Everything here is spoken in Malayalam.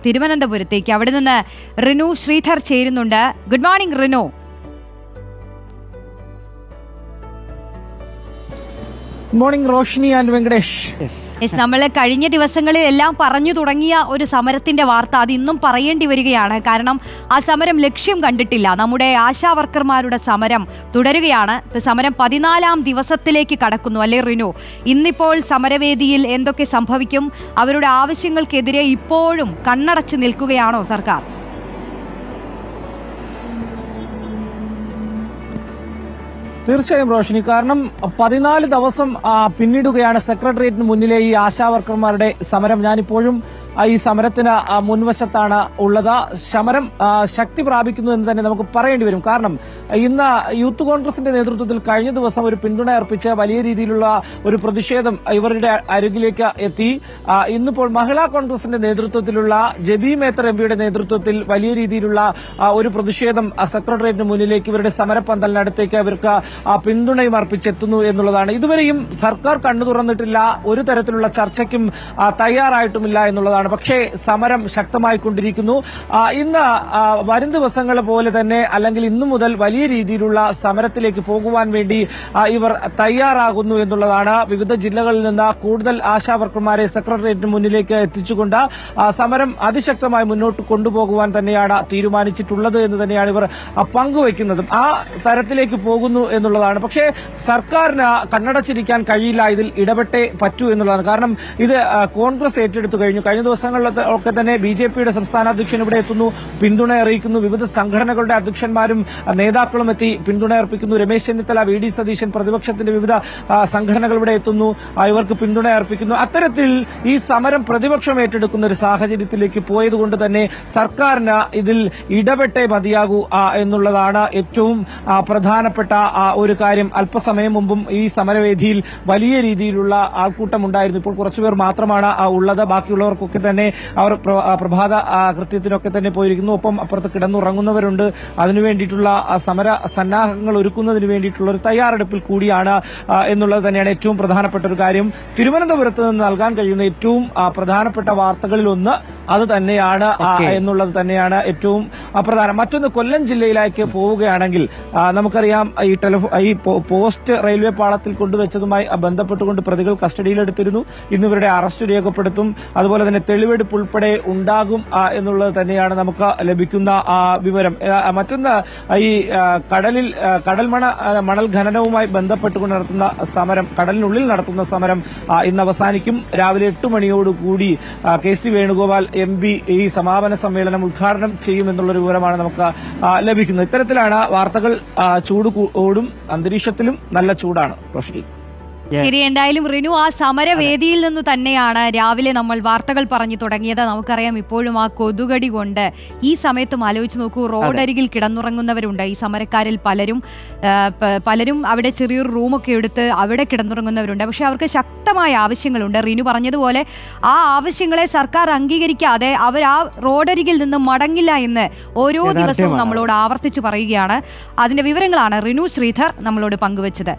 തിരുവനന്തപുരത്തേക്ക്. അവിടെ നിന്ന് റിനു ശ്രീധർ ചേരുന്നുണ്ട്. Good morning Rinu. Morning Roshini and Venkatesh. നമ്മൾ കഴിഞ്ഞ ദിവസങ്ങളിൽ എല്ലാം പറഞ്ഞു തുടങ്ങിയ ഒരു സമരത്തിന്റെ വാർത്ത അത് ഇന്നും പറയേണ്ടി വരികയാണ്. കാരണം ആ സമരം ലക്ഷ്യം കണ്ടിട്ടില്ല. നമ്മുടെ ആശാ വർക്കർമാരുടെ സമരം തുടരുകയാണ്. സമരം 14-ാം ദിവസത്തിലേക്ക് കടക്കുന്നു അല്ലേ റിനു? ഇന്നിപ്പോൾ സമരവേദിയിൽ എന്തൊക്കെ സംഭവിക്കും? അവരുടെ ആവശ്യങ്ങൾക്കെതിരെ ഇപ്പോഴും കണ്ണടച്ച് നിൽക്കുകയാണോ സർക്കാർ? തീർച്ചയായും റോഷിനി, കാരണം 14 ദിവസം പിന്നിടുകയാണ് സെക്രട്ടേറിയറ്റിന് മുന്നിലെ ഈ ആശാ വർക്കർമാരുടെ സമരം. ഞാനിപ്പോഴും ഈ സമരത്തിന് മുൻവശത്താണ് ഉള്ളത്. സമരം ശക്തി പ്രാപിക്കുന്നു എന്ന് തന്നെ നമുക്ക് പറയേണ്ടി വരും. കാരണം ഇന്ന് യൂത്ത് കോൺഗ്രസിന്റെ നേതൃത്വത്തിൽ കഴിഞ്ഞ ദിവസം ഒരു പിന്തുണ അർപ്പിച്ച് വലിയ രീതിയിലുള്ള ഒരു പ്രതിഷേധം ഇവരുടെ അരികിലേക്ക് എത്തി. ഇന്നിപ്പോൾ മഹിളാ കോൺഗ്രസിന്റെ നേതൃത്വത്തിലുള്ള ജബി മേത്തർ എംപിയുടെ നേതൃത്വത്തിൽ വലിയ രീതിയിലുള്ള ഒരു പ്രതിഷേധം സെക്രട്ടേറിയറ്റിന് മുന്നിലേക്ക് ഇവരുടെ സമരപ്പന്തലിനടുത്തേക്ക് അവർക്ക് പിന്തുണയും അർപ്പിച്ചെത്തുന്നു എന്നുള്ളതാണ്. ഇതുവരെയും സർക്കാർ കണ്ണു തുറന്നിട്ടില്ല, ഒരു തരത്തിലുള്ള ചർച്ചയ്ക്കും തയ്യാറായിട്ടുമില്ല എന്നുള്ളതാണ്. പക്ഷേ സമരം ശക്തമായിക്കൊണ്ടിരിക്കുന്നു. ഇന്ന് വരും ദിവസങ്ങൾ പോലെ തന്നെ അല്ലെങ്കിൽ ഇന്നു മുതൽ വലിയ രീതിയിലുള്ള സമരത്തിലേക്ക് പോകുവാൻ വേണ്ടി ഇവർ തയ്യാറാകുന്നു എന്നുള്ളതാണ്. വിവിധ ജില്ലകളിൽ നിന്ന് കൂടുതൽ ആശാ വർക്കർമാരെ സെക്രട്ടേറിയറ്റിന് മുന്നിലേക്ക് എത്തിച്ചുകൊണ്ട് സമരം അതിശക്തമായി മുന്നോട്ട് കൊണ്ടുപോകുവാൻ തന്നെയാണ് തീരുമാനിച്ചിട്ടുള്ളത് എന്ന് തന്നെയാണ് ഇവർ പങ്കുവയ്ക്കുന്നത്. ആ തരത്തിലേക്ക് പോകുന്നു എന്നുള്ളതാണ്. പക്ഷേ സർക്കാരിന് കണ്ണടച്ചിരിക്കാൻ കഴിയില്ല, ഇതിൽ ഇടപെട്ടേ പറ്റൂ എന്നുള്ളതാണ്. കാരണം ഇത് കോൺഗ്രസ് ഏറ്റെടുത്തു കഴിഞ്ഞു. കഴിഞ്ഞ ദിവസങ്ങളിലൊക്കെ തന്നെ ബിജെപിയുടെ സംസ്ഥാന അധ്യക്ഷൻ ഇവിടെ എത്തുന്നു, പിന്തുണ അറിയിക്കുന്നു. വിവിധ സംഘടനകളുടെ അധ്യക്ഷന്മാരും നേതാക്കളും എത്തി പിന്തുണ അർപ്പിക്കുന്നു. രമേശ് ചെന്നിത്തല, വി ഡി സതീശൻ, പ്രതിപക്ഷത്തിന്റെ വിവിധ സംഘടനകൾ ഇവിടെ എത്തുന്നു, ഇവർക്ക് പിന്തുണ അർപ്പിക്കുന്നു. അത്തരത്തിൽ ഈ സമരം പ്രതിപക്ഷം ഏറ്റെടുക്കുന്ന ഒരു സാഹചര്യത്തിലേക്ക് പോയതുകൊണ്ട് തന്നെ സർക്കാരിന് ഇതിൽ ഇടപെട്ടേ മതിയാകൂ എന്നുള്ളതാണ് ഏറ്റവും പ്രധാനപ്പെട്ട ഒരു കാര്യം. അല്പസമയം മുമ്പും ഈ സമരവേദിയിൽ വലിയ രീതിയിലുള്ള ആൾക്കൂട്ടം ഉണ്ടായിരുന്നു. ഇപ്പോൾ കുറച്ചുപേർ മാത്രമാണ് ഉള്ളത്. ബാക്കിയുള്ളവർക്കൊക്കെ തന്നെ അവർ പ്രഭാത കൃത്യത്തിനൊക്കെ തന്നെ പോയിരിക്കുന്നു. ഒപ്പം അപ്പുറത്ത് കിടന്നുറങ്ങുന്നവരുണ്ട്. അതിനുവേണ്ടിയിട്ടുള്ള സമര സന്നാഹങ്ങൾ ഒരുക്കുന്നതിന് വേണ്ടിയിട്ടുള്ള ഒരു തയ്യാറെടുപ്പിൽ കൂടിയാണ് എന്നുള്ളത് തന്നെയാണ് ഏറ്റവും പ്രധാനപ്പെട്ട ഒരു കാര്യം. തിരുവനന്തപുരത്ത് നിന്ന് നൽകാൻ കഴിയുന്ന ഏറ്റവും പ്രധാനപ്പെട്ട വാർത്തകളിൽ ഒന്ന് അത് തന്നെയാണ് എന്നുള്ളത് തന്നെയാണ് ഏറ്റവും പ്രധാനം. മറ്റൊന്ന്, കൊല്ലം ജില്ലയിലേക്ക് പോവുകയാണെങ്കിൽ നമുക്കറിയാം ഈ പോസ്റ്റ് റെയിൽവേ പാളത്തിൽ കൊണ്ടുവച്ചതുമായി ബന്ധപ്പെട്ടുകൊണ്ട് പ്രതികൾ കസ്റ്റഡിയിലെടുത്തിരുന്നു. ഇന്ന് ഇവരുടെ അറസ്റ്റ് രേഖപ്പെടുത്തും. അതുപോലെ തന്നെ തെളിവെടുപ്പ് ഉൾപ്പെടെ ഉണ്ടാകും എന്നുള്ളത് തന്നെയാണ് നമുക്ക് ലഭിക്കുന്ന വിവരം. മറ്റൊന്ന്, ഈ മണൽ ഖനനവുമായി ബന്ധപ്പെട്ടുകൊണ്ട് നടത്തുന്ന സമരം, കടലിനുള്ളിൽ നടത്തുന്ന സമരം ഇന്ന് അവസാനിക്കും. രാവിലെ 8 മണിയോടുകൂടി KC വേണുഗോപാൽ MP ഈ സമാപന സമ്മേളനം ഉദ്ഘാടനം ചെയ്യുമെന്നുള്ളൊരു വിവരമാണ് നമുക്ക് ലഭിക്കുന്നത്. ഇത്തരത്തിലാണ് വാർത്തകൾ. ചൂട് കൂടും, അന്തരീക്ഷത്തിലും നല്ല ചൂടാണ് റോഷിനി. ശരി, എന്തായാലും റിനു, ആ സമരവേദിയിൽ നിന്ന് തന്നെയാണ് രാവിലെ നമ്മൾ വാർത്തകൾ പറഞ്ഞു തുടങ്ങിയത്. നമുക്കറിയാം ഇപ്പോഴും ആ കൊതുകടി കൊണ്ട് ഈ സമയത്തും ആലോചിച്ച് നോക്കൂ, റോഡരികിൽ കിടന്നുറങ്ങുന്നവരുണ്ട്. ഈ സമരക്കാരിൽ പലരും അവിടെ ചെറിയൊരു റൂമൊക്കെ എടുത്ത് അവിടെ കിടന്നുറങ്ങുന്നവരുണ്ട്. പക്ഷെ അവർക്ക് ശക്തമായ ആവശ്യങ്ങളുണ്ട്. റിനു പറഞ്ഞതുപോലെ ആ ആവശ്യങ്ങളെ സർക്കാർ അംഗീകരിക്കാതെ അവർ ആ റോഡരികിൽ നിന്ന് മടങ്ങില്ല എന്ന് ഓരോ ദിവസവും നമ്മളോട് ആവർത്തിച്ച് പറയുകയാണ്. അതിന്റെ വിവരങ്ങളാണ് റിനു ശ്രീധർ നമ്മളോട് പങ്കുവച്ചത്.